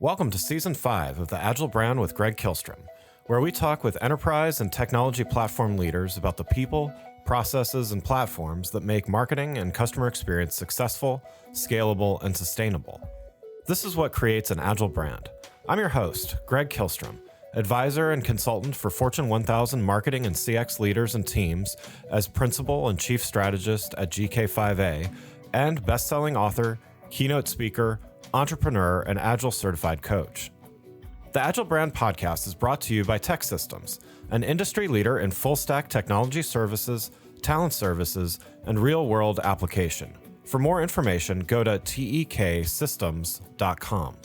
Welcome to Season 5 of the Agile Brand with Greg Kihlstrom, where we talk with enterprise and technology platform leaders about the people, processes, and platforms that make marketing and customer experience successful, scalable, and sustainable. This is what creates an Agile brand. I'm your host, Greg Kihlstrom, advisor and consultant for Fortune 1000 marketing and CX leaders and teams as principal and chief strategist at GK5A, and best-selling author, keynote speaker, entrepreneur, and Agile certified coach. The Agile Brand podcast is brought to you by TEKsystems, an industry leader in full-stack technology services, talent services, and real-world application. For more information, go to teksystems.com.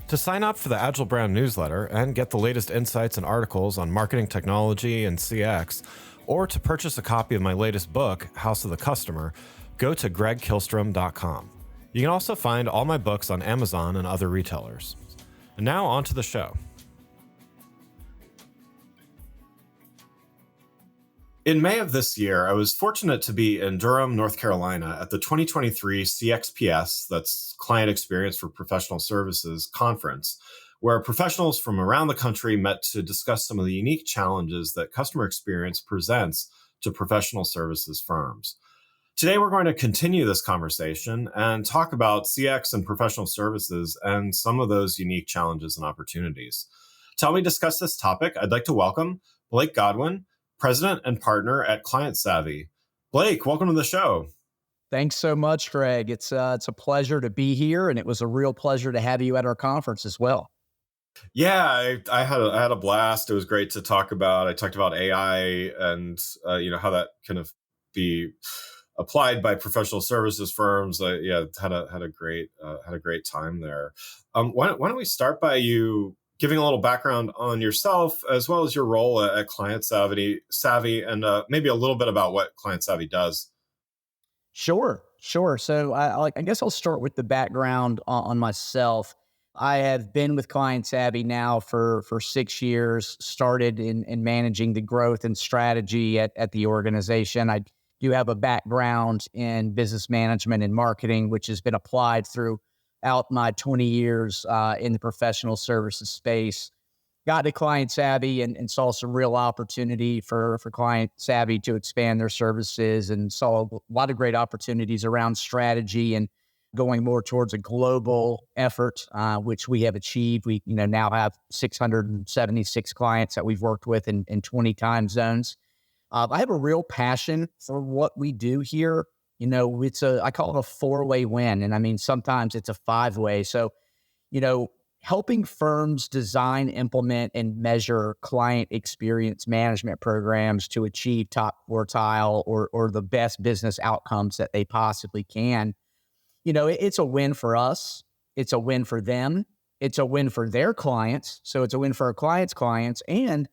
To sign up for the Agile Brand newsletter and get the latest insights and articles on marketing technology and CX, or to purchase a copy of my latest book, House of the Customer, go to gregkihlstrom.com. You can also find all my books on Amazon and other retailers. And now on to the show. In May of this year, I was fortunate to be in Durham, North Carolina at the 2023 CXPS, that's Client Experience for Professional Services conference, where professionals from around the country met to discuss some of the unique challenges that customer experience presents to professional services firms. Today, we're going to continue this conversation and talk about CX and professional services and some of those unique challenges and opportunities. To help me discuss this topic, I'd like to welcome Blake Godwin, president and partner at Client Savvy. Blake, welcome to the show. Thanks so much, Greg. It's a pleasure to be here, and it was a real pleasure to have you at our conference as well. Yeah, I had a blast. It was great to talk about. I talked about AI and how that kind of be applied by professional services firms. Had a great time there. Why don't we start by you giving a little background on yourself as well as your role at Client Savvy, and maybe a little bit about what Client Savvy does. Sure. So I guess I'll start with the background on myself. I have been with Client Savvy now for 6 years. Started in managing the growth and strategy at the organization. I do have a background in business management and marketing, which has been applied throughout my 20 years in the professional services space. Got to Client Savvy and saw some real opportunity for Client Savvy to expand their services, and saw a lot of great opportunities around strategy and going more towards a global effort, which we have achieved. We now have 676 clients that we've worked with in 20 time zones. I have a real passion for what we do here. I call it a 4-way win. And I mean, sometimes it's a 5-way. So, helping firms design, implement, and measure client experience management programs to achieve top quartile or the best business outcomes that they possibly can. It's a win for us. It's a win for them. It's a win for their clients. So it's a win for our clients. And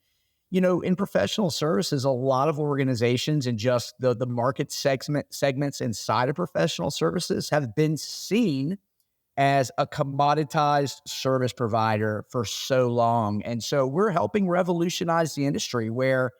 in professional services, a lot of organizations and just the market segments inside of professional services have been seen as a commoditized service provider for so long. And so we're helping revolutionize the industry where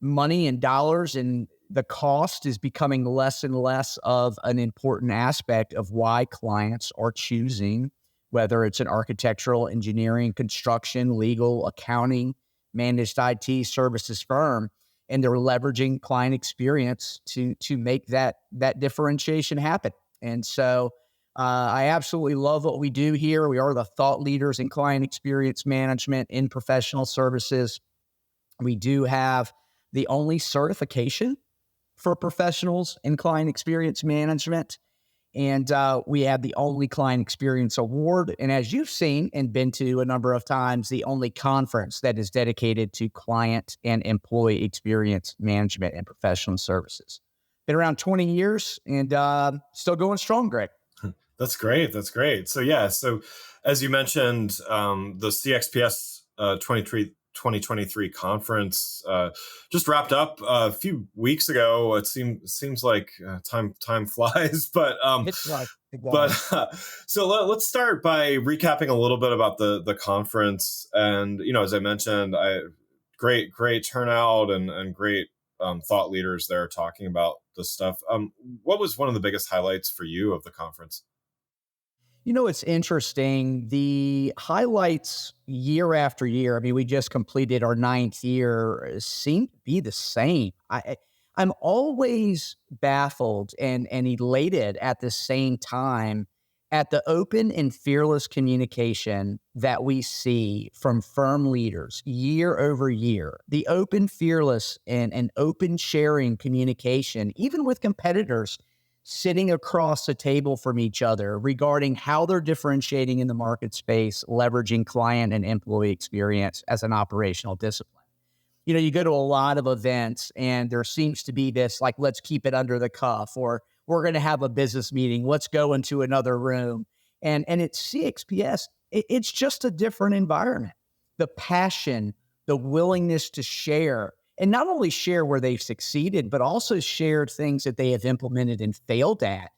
money and dollars and the cost is becoming less and less of an important aspect of why clients are choosing, whether it's an architectural, engineering, construction, legal, accounting, managed IT services firm, and they're leveraging client experience to make that differentiation happen. And so I absolutely love what we do here. We are the thought leaders in client experience management in professional services. We do have the only certification for professionals in client experience management. And we have the only Client Experience Award. And as you've seen and been to a number of times, the only conference that is dedicated to client and employee experience management and professional services. Been around 20 years and still going strong, Greg. That's great. So as you mentioned, the CXPS 2023 conference just wrapped up a few weeks ago. It seems like time flies, but so let's start by recapping a little bit about the conference. And as I mentioned, great turnout and great thought leaders there talking about this stuff. What was one of the biggest highlights for you of the conference? It's interesting. The highlights year after year, I mean, we just completed our ninth year, seem to be the same. I'm always baffled and elated at the same time at the open and fearless communication that we see from firm leaders year over year. The open, fearless, and open sharing communication, even with competitors sitting across the table from each other regarding how they're differentiating in the market space, leveraging client and employee experience as an operational discipline. You go to a lot of events and there seems to be this like, let's keep it under the cuff, or we're going to have a business meeting. Let's go into another room. And it's CXPS. It's just a different environment. The passion, the willingness to share, and not only share where they've succeeded, but also share things that they have implemented and failed at.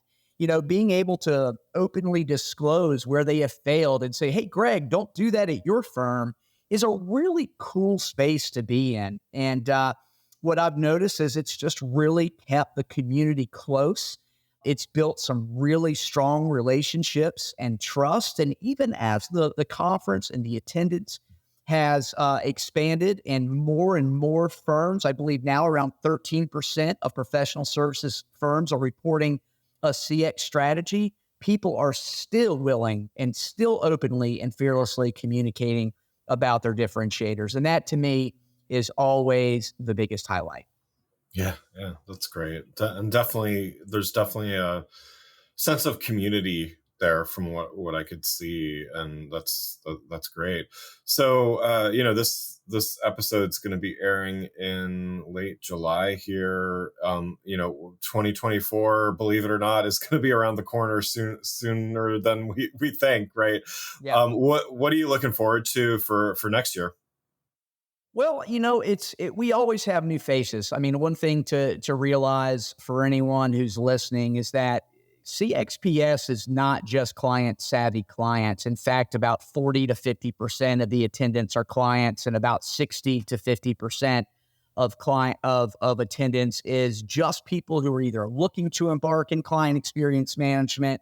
Being able to openly disclose where they have failed and say, hey, Greg, don't do that at your firm is a really cool space to be in. And what I've noticed is it's just really kept the community close. It's built some really strong relationships and trust. And even as the conference and the attendance has expanded and more firms, I believe now around 13% of professional services firms are reporting a CX strategy, people are still willing and still openly and fearlessly communicating about their differentiators. And that to me is always the biggest highlight. Yeah, yeah, that's great. And definitely, there's definitely a sense of community there from what I could see, and that's great. So, this episode's going to be airing in late July here. 2024, believe it or not, is going to be around the corner sooner than we think, right? Yeah. What are you looking forward to for next year? Well, we always have new faces. I mean, one thing to realize for anyone who's listening is that CXPS is not just client savvy clients. In fact, about 40 to 50% of the attendants are clients, and about 60 to 50% of attendance is just people who are either looking to embark in client experience management,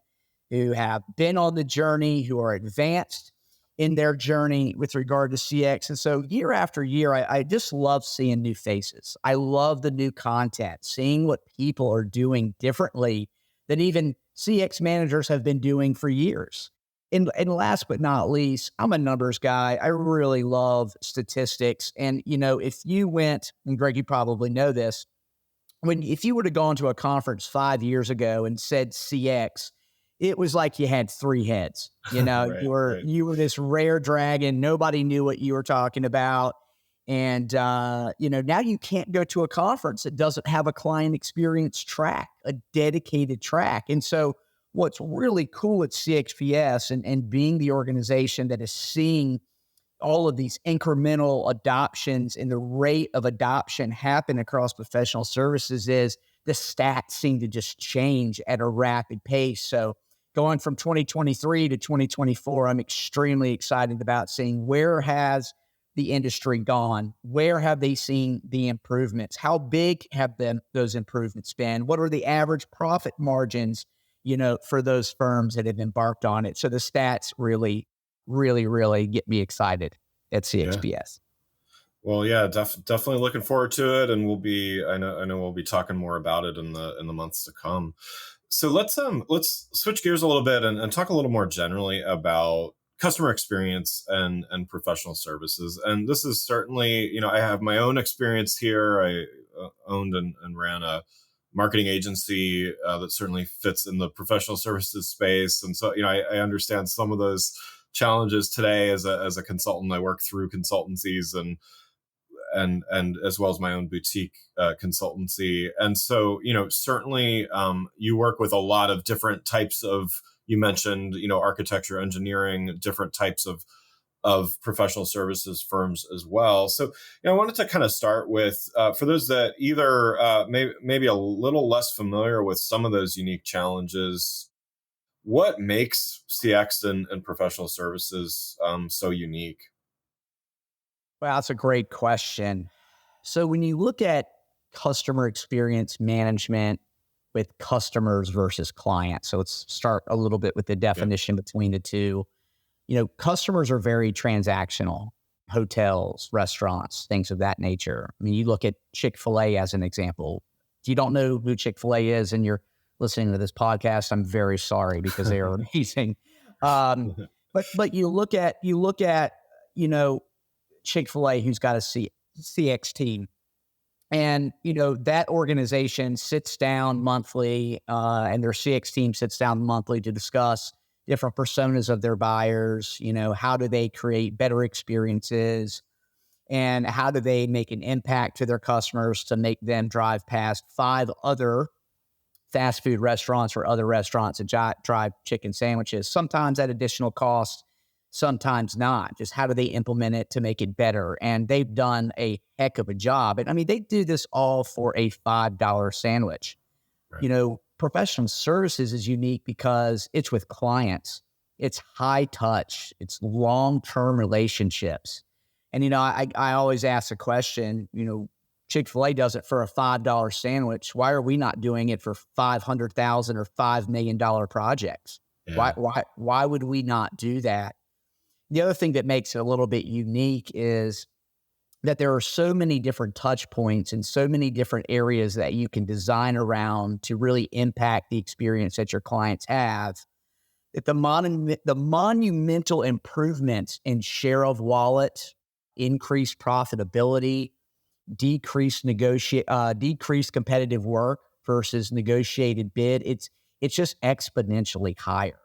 who have been on the journey, who are advanced in their journey with regard to CX. And so year after year, I just love seeing new faces. I love the new content, seeing what people are doing differently than even CX managers have been doing for years. And last but not least, I'm a numbers guy. I really love statistics. And, if you went, and Greg, you probably know this, if you would have gone to a conference 5 years ago and said CX, it was like you had three heads. Right, right. You were this rare dragon. Nobody knew what you were talking about. And now you can't go to a conference that doesn't have a client experience track, a dedicated track. And so what's really cool at CXPS and being the organization that is seeing all of these incremental adoptions and the rate of adoption happen across professional services is the stats seem to just change at a rapid pace. So going from 2023 to 2024, I'm extremely excited about seeing where has the industry gone? Where have they seen the improvements? How big have those improvements been? What are the average profit margins, for those firms that have embarked on it? So the stats really, really, really get me excited at Yeah. CXPS. Well, yeah, definitely looking forward to it, and I know we'll be talking more about it in the months to come. So let's switch gears a little bit and talk a little more generally about customer experience and professional services. And this is certainly, I have my own experience here. I owned and ran a marketing agency that certainly fits in the professional services space, and so I understand some of those challenges today as a consultant. I work through consultancies and as well as my own boutique consultancy. And so, certainly you work with a lot of different types of, you mentioned, architecture, engineering, different types of professional services firms as well. So, I wanted to kind of start with, for those that either maybe a little less familiar with some of those unique challenges, what makes CX and professional services so unique? Well, that's a great question. So when you look at customer experience management, with customers versus clients. So let's start a little bit with the definition between the two. Customers are very transactional, hotels, restaurants, things of that nature. I mean, you look at Chick-fil-A as an example. If you don't know who Chick-fil-A is and you're listening to this podcast, I'm very sorry because they are amazing. But you look at Chick-fil-A, who's got a CX team. And, that organization sits down monthly, and their CX team sits down monthly to discuss different personas of their buyers. How do they create better experiences, and how do they make an impact to their customers to make them drive past 5 other fast food restaurants or other restaurants that drive chicken sandwiches, sometimes at additional cost, sometimes not. Just how do they implement it to make it better? And they've done a heck of a job. And I mean, they do this all for a $5 sandwich. Right. Professional services is unique because it's with clients. It's high touch. It's long-term relationships. And, I always ask the question, Chick-fil-A does it for a $5 sandwich. Why are we not doing it for $500,000 or $5 million projects? Yeah. Why would we not do that? The other thing that makes it a little bit unique is that there are so many different touch points and so many different areas that you can design around to really impact the experience that your clients have, that the monumental improvements in share of wallet, increased profitability, decreased competitive work versus negotiated bid, it's just exponentially higher.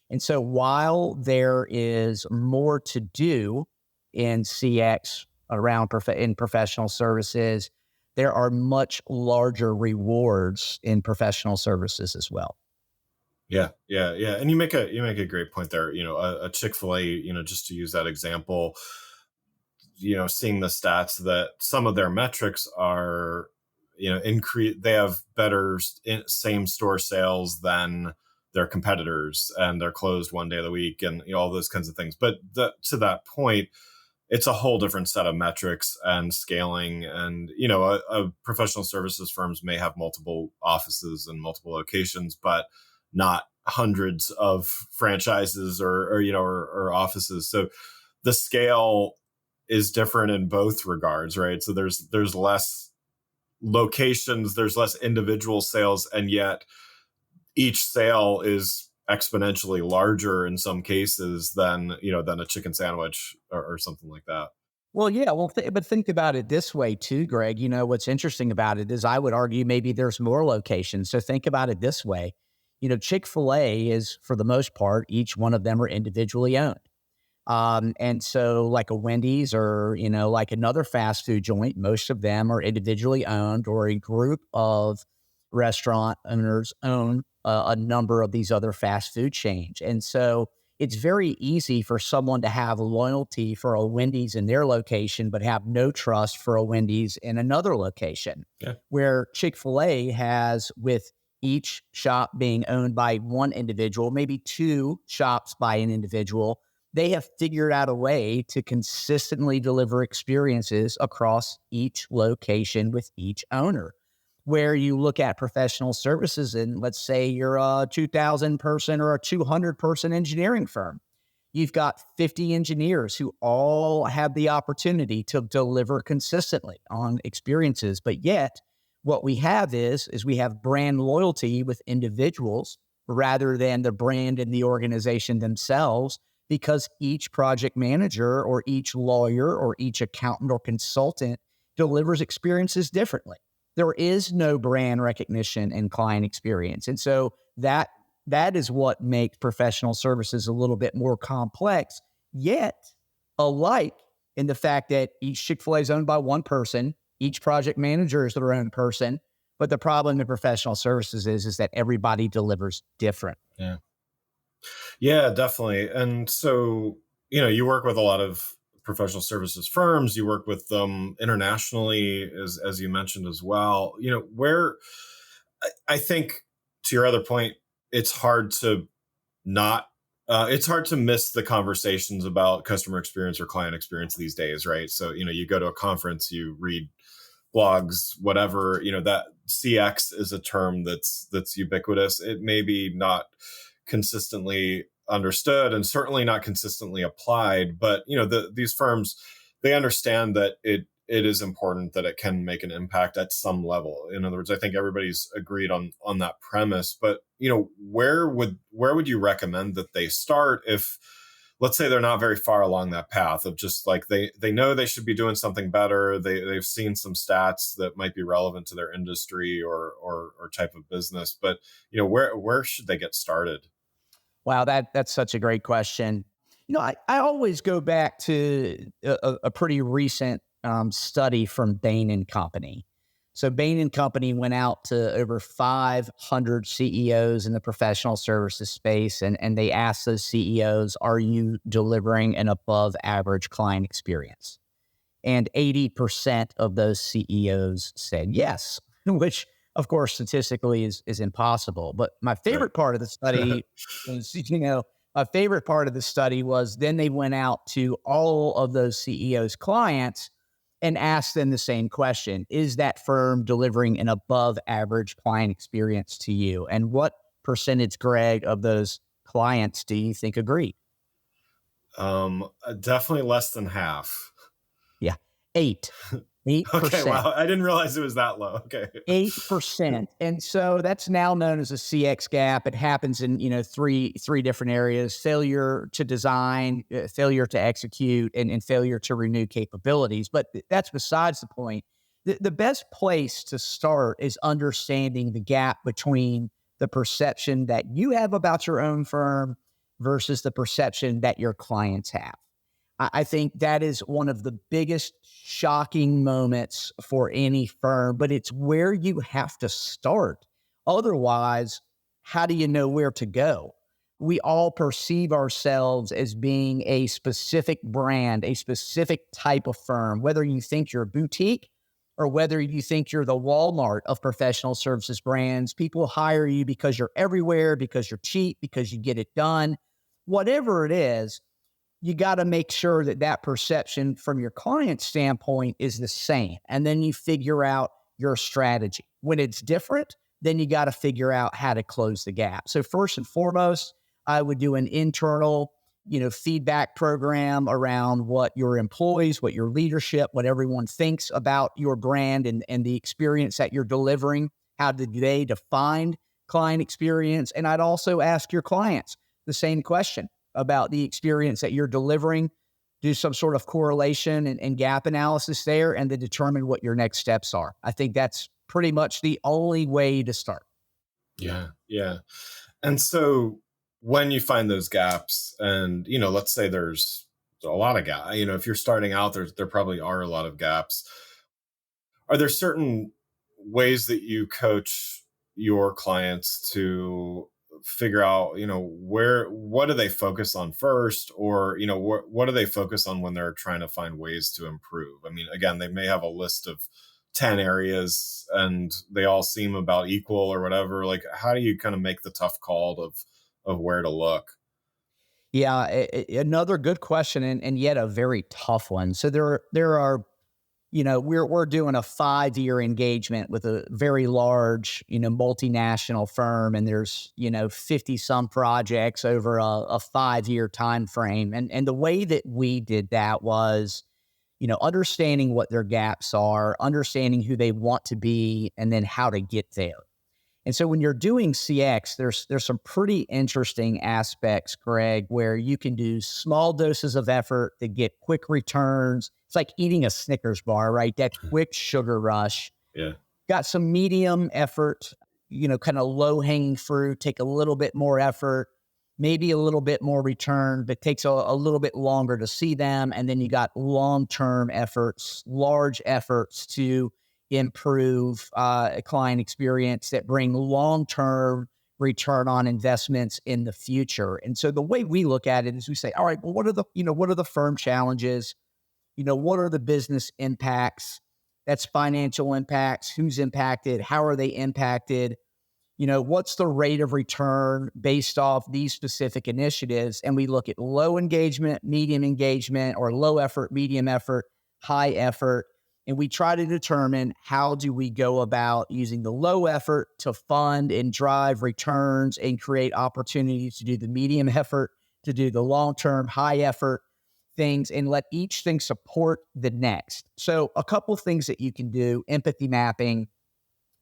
And so while there is more to do in CX around in professional services, there are much larger rewards in professional services as well. Yeah. And you make a great point there. A Chick-fil-A, just to use that example, seeing the stats that some of their metrics are, increase. They have better same store sales than their competitors, and they're closed one day of the week, and all those kinds of things. But to that point, it's a whole different set of metrics and scaling. And, a professional services firms may have multiple offices and multiple locations, but not hundreds of franchises or offices. So the scale is different in both regards, right? So there's less locations, there's less individual sales, and yet each sale is exponentially larger in some cases than a chicken sandwich or something like that. Well, yeah. Well, but think about it this way too, Greg. What's interesting about it is I would argue maybe there's more locations. So think about it this way. Chick-fil-A is, for the most part, each one of them are individually owned. And so like a Wendy's or, like another fast food joint, most of them are individually owned, or a group of restaurant owners own a number of these other fast food chains. And so it's very easy for someone to have loyalty for a Wendy's in their location, but have no trust for a Wendy's in another location. Yeah. Where Chick-fil-A has, with each shop being owned by one individual, maybe 2 shops by an individual, they have figured out a way to consistently deliver experiences across each location with each owner. Where you look at professional services, and let's say you're a 2,000 person or a 200 person engineering firm. You've got 50 engineers who all have the opportunity to deliver consistently on experiences. But yet what we have is we have brand loyalty with individuals rather than the brand and the organization themselves, because each project manager or each lawyer or each accountant or consultant delivers experiences differently. There is no brand recognition in client experience. And so that is what makes professional services a little bit more complex, yet alike in the fact that each Chick-fil-A is owned by one person, each project manager is their own person. But the problem in professional services is that everybody delivers different. Yeah, definitely. And so, you work with a lot of professional services firms, you work with them internationally, as you mentioned as well. Where I think, to your other point, it's hard to miss the conversations about customer experience or client experience these days, right? So, you go to a conference, you read blogs, whatever, that CX is a term that's ubiquitous. It may be not consistently understood and certainly not consistently applied, but these firms, they understand that it is important that it can make an impact at some level. In other words, I think everybody's agreed on that premise. But where would you recommend that they start if, let's say, they're not very far along that path of just like they know they should be doing something better. They've seen some stats that might be relevant to their industry or type of business. But where should they get started? Wow, that's such a great question. I always go back to a pretty recent study from Bain and Company. So Bain and Company went out to over 500 CEOs in the professional services space, and they asked those CEOs, "Are you delivering an above average client experience?" And 80% of those CEOs said yes, which of course statistically is impossible. But my favorite part of the study was, my favorite part of the study was then they went out to all of those CEOs' clients and asked them the same question: is that firm delivering an above average client experience to you? And what percentage, Greg, of those clients do you think agreed? Definitely less than half. Yeah, 8. Okay, 8%. wow. I didn't realize it was that low. Okay. 8%. And so that's now known as a CX gap. It happens in, three different areas: failure to design, failure to execute, and failure to renew capabilities. But that's besides the point. The best place to start is understanding the gap between the perception that you have about your own firm versus the perception that your clients have. I think that is one of the biggest shocking moments for any firm, but it's where you have to start. Otherwise, how do you know where to go? We all perceive ourselves as being a specific brand, a specific type of firm, whether you think you're a boutique or whether you think you're the Walmart of professional services brands. People hire you because you're everywhere, because you're cheap, because you get it done. Whatever it is, you got to make sure that perception from your client standpoint is the same. And then you figure out your strategy. When it's different, then you got to figure out how to close the gap. So first and foremost, I would do an internal, feedback program around what your employees, what your leadership, what everyone thinks about your brand and the experience that you're delivering. How did they define client experience? And I'd also ask your clients the same question about the experience that you're delivering, do some sort of correlation and gap analysis there, and then determine what your next steps are. I think that's pretty much the only way to start. Yeah. Yeah. And so when you find those gaps and, let's say there's a lot of gaps, if you're starting out, there probably are a lot of gaps. Are there certain ways that you coach your clients to figure out, what do they focus on first, or, what do they focus on when they're trying to find ways to improve? I mean, again, they may have a list of 10 areas and they all seem about equal or whatever. Like, how do you kind of make the tough call of where to look? Yeah, another good question and yet a very tough one. So there are, we're doing a 5-year engagement with a very large, multinational firm, and there's 50 some projects over a 5-year time frame. And the way that we did that was, understanding what their gaps are, understanding who they want to be, and then how to get there. And so when you're doing CX, there's some pretty interesting aspects, Greg, where you can do small doses of effort that get quick returns. It's like eating a Snickers bar, right? That quick sugar rush. Yeah. Got some medium effort, kind of low hanging fruit, take a little bit more effort, maybe a little bit more return, but takes a little bit longer to see them. And then you got long-term efforts, large efforts to improve a client experience that bring long-term return on investments in the future. And so the way we look at it is we say, all right, well, what are the firm challenges? What are the business impacts? That's financial impacts. Who's impacted? How are they impacted? What's the rate of return based off these specific initiatives? And we look at low engagement, medium engagement, or low effort, medium effort, high effort. And we try to determine how do we go about using the low effort to fund and drive returns and create opportunities to do the medium effort, to do the long-term high effort things, and let each thing support the next. So a couple things that you can do, empathy mapping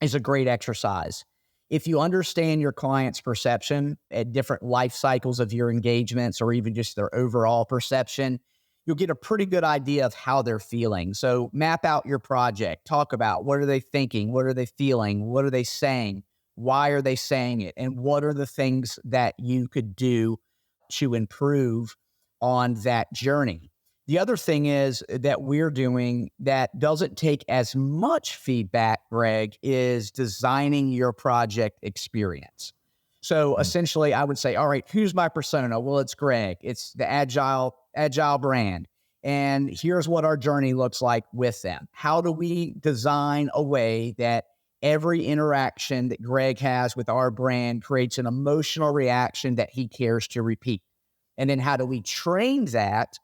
is a great exercise. If you understand your client's perception at different life cycles of your engagements or even just their overall perception, you'll get a pretty good idea of how they're feeling. So map out your project, talk about what are they thinking, what are they feeling, what are they saying, why are they saying it, and what are the things that you could do to improve on that journey. The other thing is that we're doing that doesn't take as much feedback, Greg, is designing your project experience. So essentially, I would say, all right, who's my persona? Well, it's Greg. It's the agile brand. And here's what our journey looks like with them. How do we design a way that every interaction that Greg has with our brand creates an emotional reaction that he cares to repeat? And then how do we train that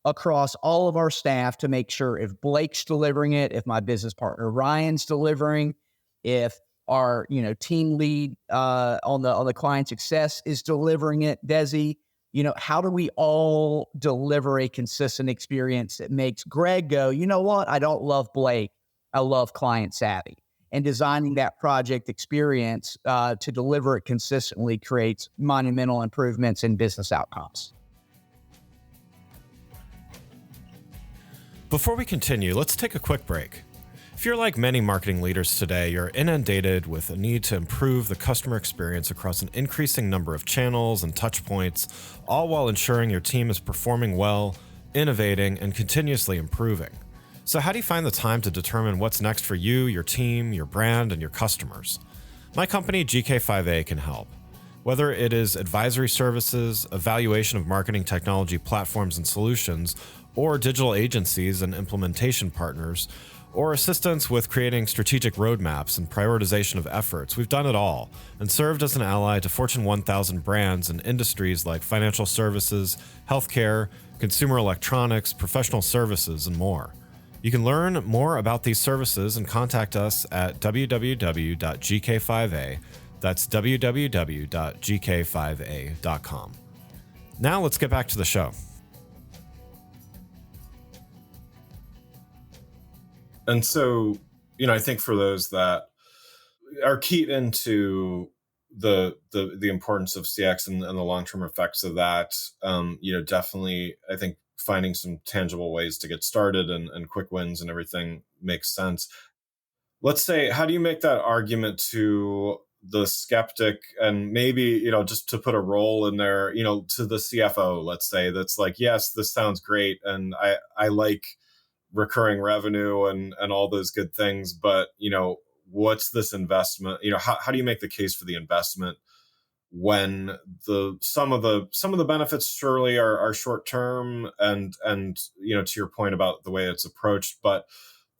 across all of our staff to make sure if Blake's delivering it, if my business partner Ryan's delivering, if our team lead on the client success is delivering it, Desi, how do we all deliver a consistent experience that makes Greg go, you know what? I don't love Blake. I love client savvy. And designing that project experience to deliver it consistently creates monumental improvements in business outcomes. Before we continue, let's take a quick break. If you're like many marketing leaders today, you're inundated with a need to improve the customer experience across an increasing number of channels and touch points, all while ensuring your team is performing well, innovating, and continuously improving. So how do you find the time to determine what's next for you, your team, your brand, and your customers? My company, GK5A, can help. Whether it is advisory services, evaluation of marketing technology platforms and solutions, or digital agencies and implementation partners, or assistance with creating strategic roadmaps and prioritization of efforts, we've done it all and served as an ally to Fortune 1000 brands in industries like financial services, healthcare, consumer electronics, professional services, and more. You can learn more about these services and contact us at www.gk5a. That's www.gk5a.com. Now let's get back to the show. And so, I think for those that are keyed into the importance of CX and the long-term effects of that, definitely, I think finding some tangible ways to get started and quick wins and everything makes sense. Let's say, how do you make that argument to the skeptic and maybe, just to put a role in there, to the CFO, let's say, that's like, yes, this sounds great. And I like recurring revenue and all those good things, but what's this investment? How do you make the case for the investment when some of the benefits surely are short term and to your point about the way it's approached, but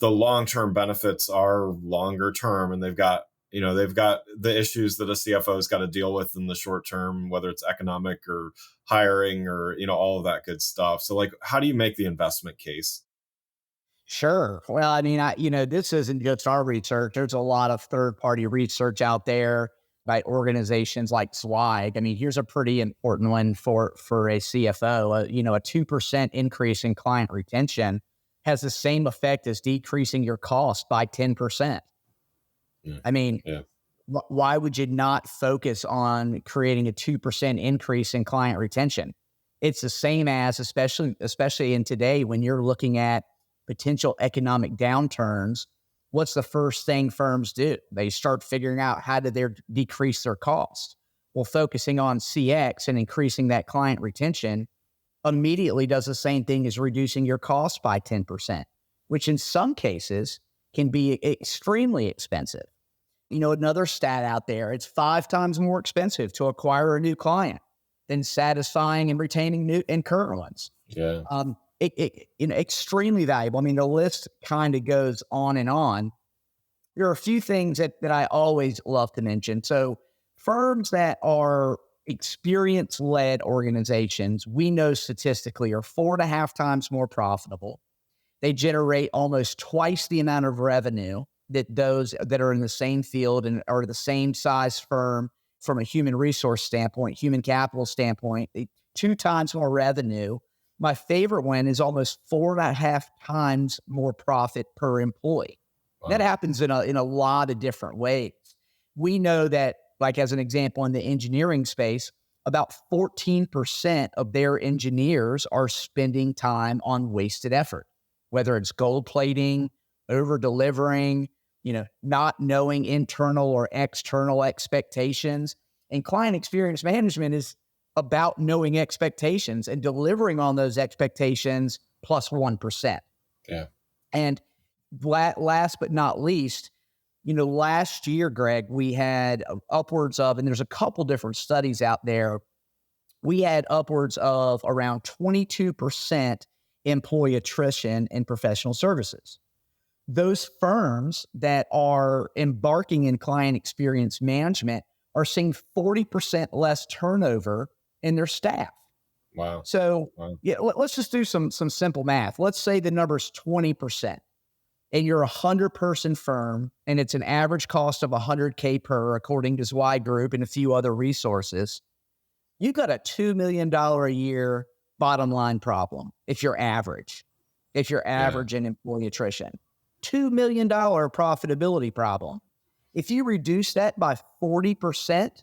the long term benefits are longer term, and they've got the issues that a CFO has got to deal with in the short term, whether it's economic or hiring or all of that good stuff. So like, how do you make the investment case? Sure. Well, I mean, this isn't just our research. There's a lot of third-party research out there by organizations like Swag. I mean, here's a pretty important one for a CFO. A 2% increase in client retention has the same effect as decreasing your cost by 10%. Yeah. I mean, Yeah. Why would you not focus on creating a 2% increase in client retention? It's the same as, especially in today, when you're looking at potential economic downturns, what's the first thing firms do? They start figuring out how do they decrease their costs. Well, focusing on CX and increasing that client retention immediately does the same thing as reducing your cost by 10%, which in some cases can be extremely expensive. Another stat out there, it's 5 times more expensive to acquire a new client than satisfying and retaining new and current ones. Yeah. Extremely valuable. I mean, the list kind of goes on and on. There are a few things that I always love to mention. So firms that are experience-led organizations, we know statistically are 4.5 times more profitable. They generate almost twice the amount of revenue that those that are in the same field and are the same size firm from a human resource standpoint, human capital standpoint, 2 times more revenue. My favorite one is almost 4.5 times more profit per employee. Wow. That happens in a lot of different ways. We know that, like as an example, in the engineering space, about 14% of their engineers are spending time on wasted effort, whether it's gold plating, over delivering, not knowing internal or external expectations. And client experience management is about knowing expectations and delivering on those expectations plus 1%. Yeah. And last but not least, last year, Greg, we had upwards of, and there's a couple different studies out there, we had upwards of around 22% employee attrition in professional services. Those firms that are embarking in client experience management are seeing 40% less turnover in their staff. Wow. So Wow. yeah, let's just do some simple math. Let's say the number's 20%. And you're a 100-person firm, and it's an average cost of $100K per, according to Zwei Group and a few other resources. You got a $2 million a year bottom line problem if you're average in employee attrition. $2 million profitability problem. If you reduce that by 40%,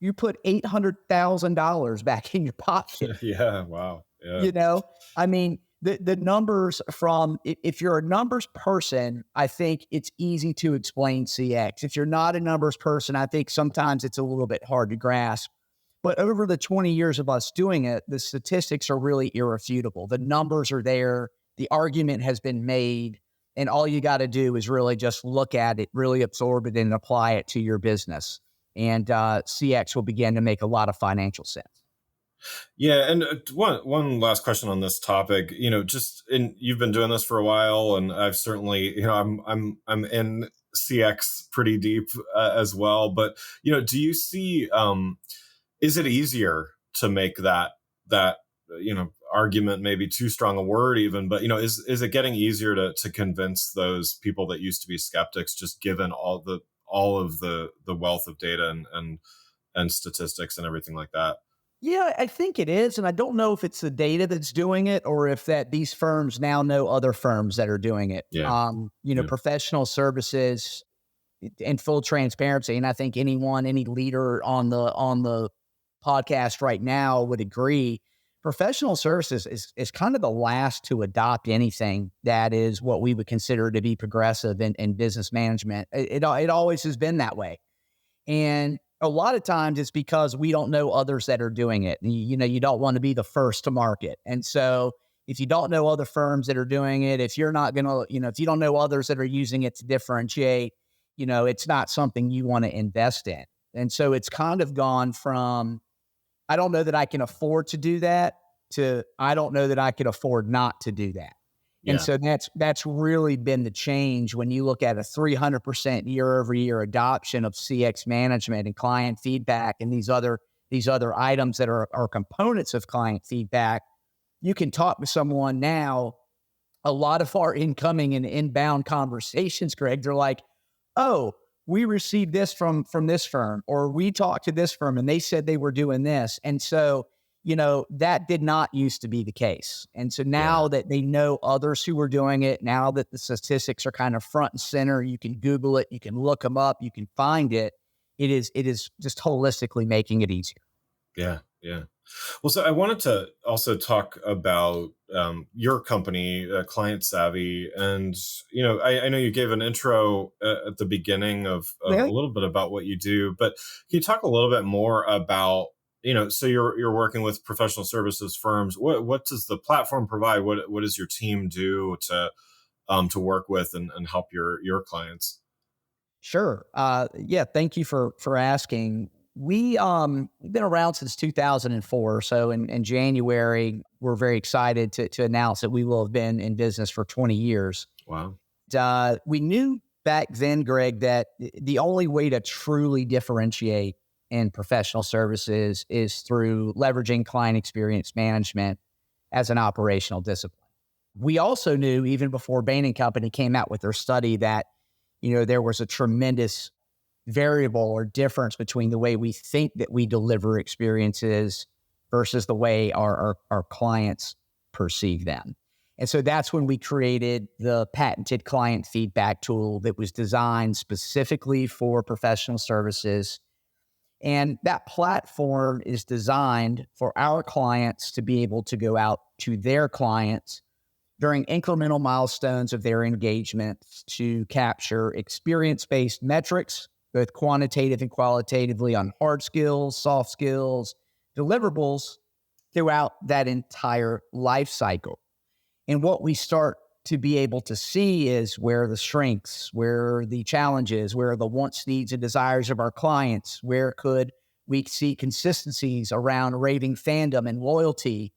you put $800,000 back in your pocket. Yeah. Wow. Yeah. I mean, the numbers from, if you're a numbers person, I think it's easy to explain CX. If you're not a numbers person, I think sometimes it's a little bit hard to grasp. But over the 20 years of us doing it, the statistics are really irrefutable. The numbers are there. The argument has been made. And all you got to do is really just look at it, really absorb it, and apply it to your business. And CX will begin to make a lot of financial sense. Yeah, and one last question on this topic. You've been doing this for a while, and I've certainly, I'm in CX pretty deep as well. But do you see? Is it easier to make that argument, maybe too strong a word even, but is it getting easier to convince those people that used to be skeptics, just given all of the wealth of data and statistics and everything like that? Yeah, I think it is. And I don't know if it's the data that's doing it or if that these firms now know other firms that are doing it. Yeah. Professional services, in full transparency. And I think any leader on the podcast right now would agree. Professional services is kind of the last to adopt anything that is what we would consider to be progressive in business management. It always has been that way. And a lot of times it's because we don't know others that are doing it. You don't want to be the first to market. And so if you don't know other firms that are doing it, if you're not going to, if you don't know others that are using it to differentiate, it's not something you want to invest in. And so it's kind of gone from, I don't know that I can afford to do that, to I don't know that I could afford not to do that. Yeah. And so that's really been the change when you look at a 300% year-over-year adoption of CX management and client feedback and these other items that are components of client feedback. You can talk to someone now. A lot of our incoming and inbound conversations, Greg, they're like, oh, we received this from this firm, or we talked to this firm and they said they were doing this. And so, that did not used to be the case. And so now that they know others who are doing it, now that the statistics are kind of front and center, you can Google it, you can look them up, you can find it. It is just holistically making it easier. Yeah. Yeah. Well, so I wanted to also talk about your company, Client Savvy, and I know you gave an intro at the beginning of a little bit about what you do, but can you talk a little bit more about so you're working with professional services firms. What does the platform provide? What does your team do to work with and help your clients? Sure. Thank you for asking. We've been around since 2004. So in January, we're very excited to announce that we will have been in business for 20 years. Wow. We knew back then, Greg, that the only way to truly differentiate in professional services is through leveraging client experience management as an operational discipline. We also knew, even before Bain and Company came out with their study, that, there was a tremendous variable or difference between the way we think that we deliver experiences versus the way our clients perceive them. And so that's when we created the patented client feedback tool that was designed specifically for professional services. And that platform is designed for our clients to be able to go out to their clients during incremental milestones of their engagements to capture experience-based metrics, both quantitative and qualitatively, on hard skills, soft skills, deliverables throughout that entire life cycle. And what we start to be able to see is where the strengths, where the challenges, where the wants, needs, and desires of our clients, where could we see consistencies around raving fandom and loyalty.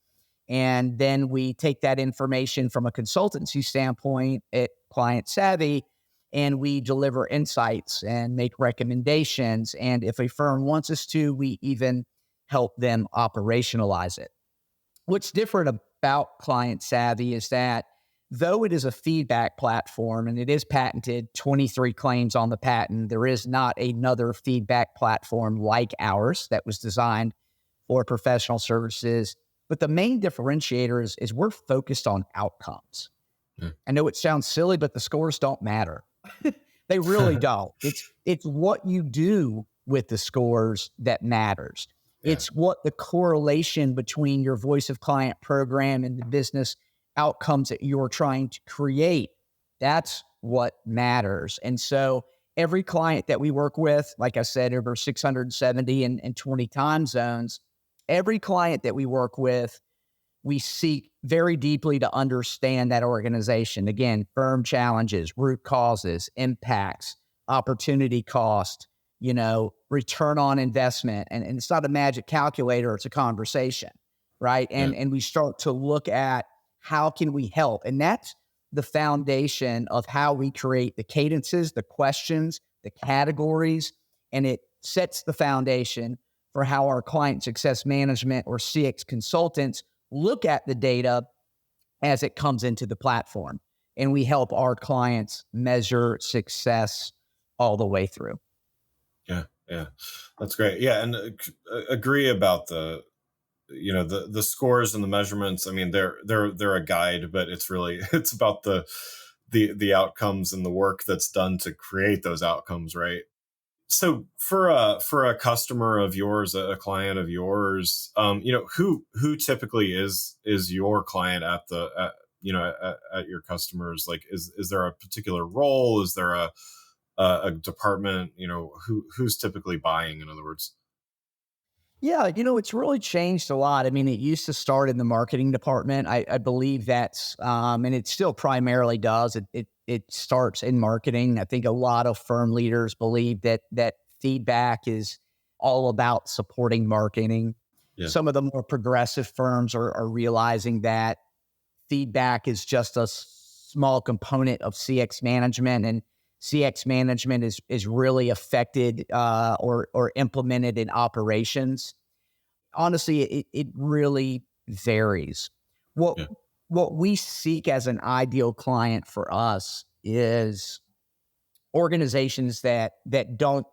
And then we take that information from a consultancy standpoint at Client Savvy, and we deliver insights and make recommendations. And if a firm wants us to, we even help them operationalize it. What's different about Client Savvy is that though it is a feedback platform and it is patented, 23 claims on the patent, there is not another feedback platform like ours that was designed for professional services. But the main differentiator is we're focused on outcomes. I know it sounds silly, but the scores don't matter. They really don't. It's what you do with the scores that matters. Yeah. It's what the correlation between your voice of client program and the business outcomes that you're trying to create. That's what matters. And so every client that we work with, like I said, over 670 and 20 time zones, every client that we work with, we seek very deeply to understand that organization. Again, firm challenges, root causes, impacts, opportunity cost, return on investment. And it's not a magic calculator, it's a conversation, right? And we start to look at how can we help? And that's the foundation of how we create the cadences, the questions, the categories, and it sets the foundation for how our client success management or CX consultants look at the data as it comes into the platform. And we help our clients measure success all the way through. Yeah, that's great. Yeah, and agree about the scores and the measurements. I mean, they're a guide, but it's about the outcomes and the work that's done to create those outcomes, right? So for a customer of yours, a client of yours, who typically is your client at your customers? Like, is there a particular role? Is there a department? Who's typically buying? In other words. Yeah, it's really changed a lot. I mean, it used to start in the marketing department. I believe that's, and it still primarily does. It starts in marketing. I think a lot of firm leaders believe that feedback is all about supporting marketing. Yeah. Some of the more progressive firms are realizing that feedback is just a small component of CX management, and CX management is really affected or implemented in operations. Honestly, it really varies. What we seek as an ideal client for us is organizations that don't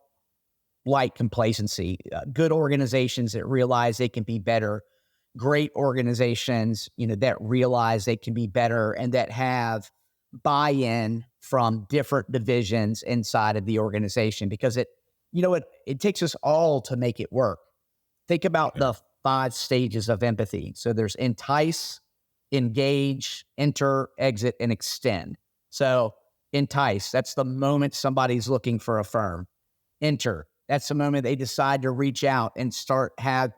like complacency, good organizations that realize they can be better, great organizations, that realize they can be better and that have buy-in from different divisions inside of the organization, because it takes us all to make it work. Think about the 5 stages of empathy. So there's entice, engage, enter, exit, and extend. So entice, that's the moment somebody's looking for a firm. Enter, that's the moment they decide to reach out and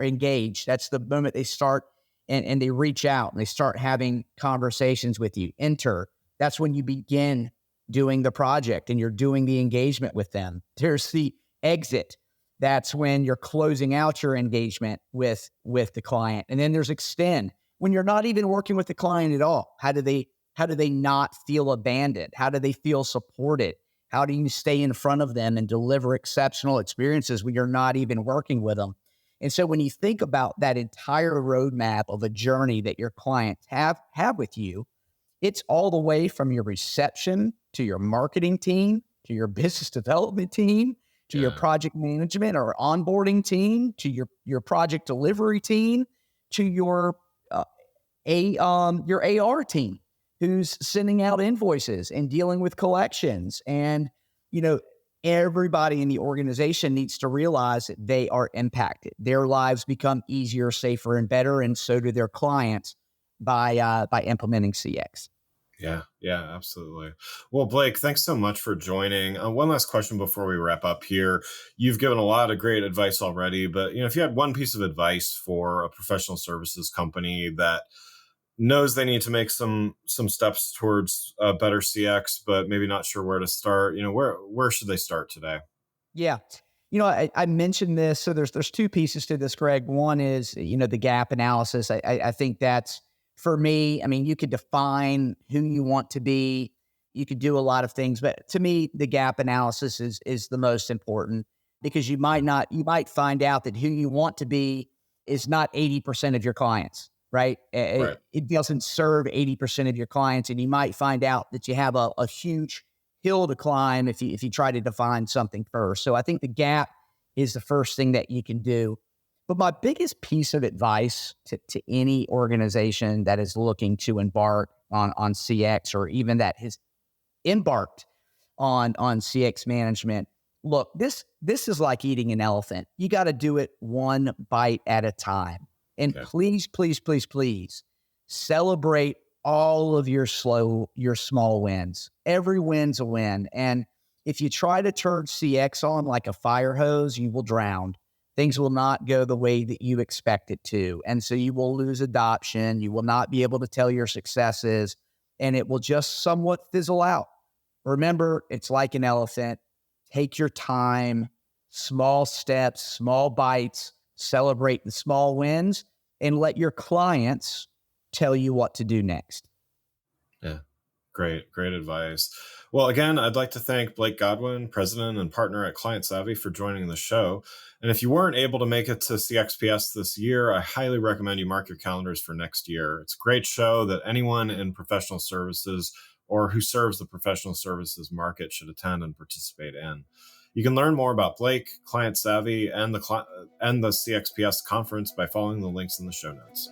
engage. That's the moment they start and they reach out and they start having conversations with you. Enter, that's when you begin doing the project and you're doing the engagement with them. There's the exit. That's when you're closing out your engagement with the client. And then there's extend, when you're not even working with the client at all. How do they not feel abandoned? How do they feel supported? How do you stay in front of them and deliver exceptional experiences when you're not even working with them? And so when you think about that entire roadmap of a journey that your clients have with you, It's all the way from your reception to your marketing team, to your business development team, to your project management or onboarding team, to your project delivery team, to your AR team who's sending out invoices and dealing with collections. And, everybody in the organization needs to realize that they are impacted. Their lives become easier, safer, and better, and so do their clients by implementing CX. Yeah, absolutely. Well, Blake, thanks so much for joining. One last question before we wrap up here. You've given a lot of great advice already, but if you had one piece of advice for a professional services company that knows they need to make some steps towards better CX, but maybe not sure where to start, where should they start today? Yeah. I mentioned this. So there's two pieces to this, Greg. One is, the gap analysis. I think that's, for me, you could define who you want to be. You could do a lot of things, but to me, the gap analysis is the most important, because you might find out that who you want to be is not 80% of your clients, right? Right. It doesn't serve 80% of your clients. And you might find out that you have a huge hill to climb if you try to define something first. So I think the gap is the first thing that you can do. But my biggest piece of advice to any organization that is looking to embark on CX, or even that has embarked on CX management, look, this is like eating an elephant. You got to do it one bite at a time. And please, please, please, please celebrate all of your small wins. Every win's a win. And if you try to turn CX on like a fire hose, you will drown. Things will not go the way that you expect it to. And so you will lose adoption. You will not be able to tell your successes, and it will just somewhat fizzle out. Remember, it's like an elephant. Take your time, small steps, small bites, celebrate the small wins, and let your clients tell you what to do next. Yeah. Great advice. Well, again, I'd like to thank Blake Godwin, president and partner at Client Savvy, for joining the show. And if you weren't able to make it to CXPS this year, I highly recommend you mark your calendars for next year. It's a great show that anyone in professional services or who serves the professional services market should attend and participate in. You can learn more about Blake, Client Savvy, and the CXPS conference by following the links in the show notes.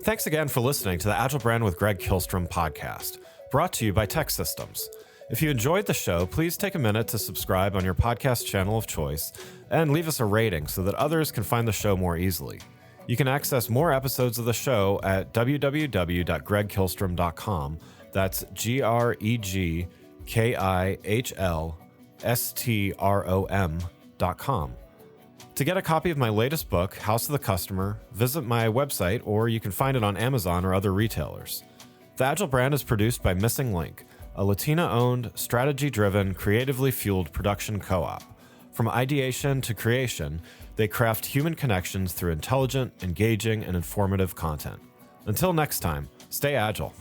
Thanks again for listening to the Agile Brand with Greg Kihlstrom podcast, brought to you by Tech Systems. If you enjoyed the show, please take a minute to subscribe on your podcast channel of choice and leave us a rating so that others can find the show more easily. You can access more episodes of the show at www.gregkihlstrom.com. That's GREGKIHLSTROM.com. To get a copy of my latest book, House of the Customer, visit my website, or you can find it on Amazon or other retailers. The Agile Brand is produced by Missing Link, a Latina-owned, strategy-driven, creatively fueled production co-op. From ideation to creation, they craft human connections through intelligent, engaging, and informative content. Until next time, stay agile.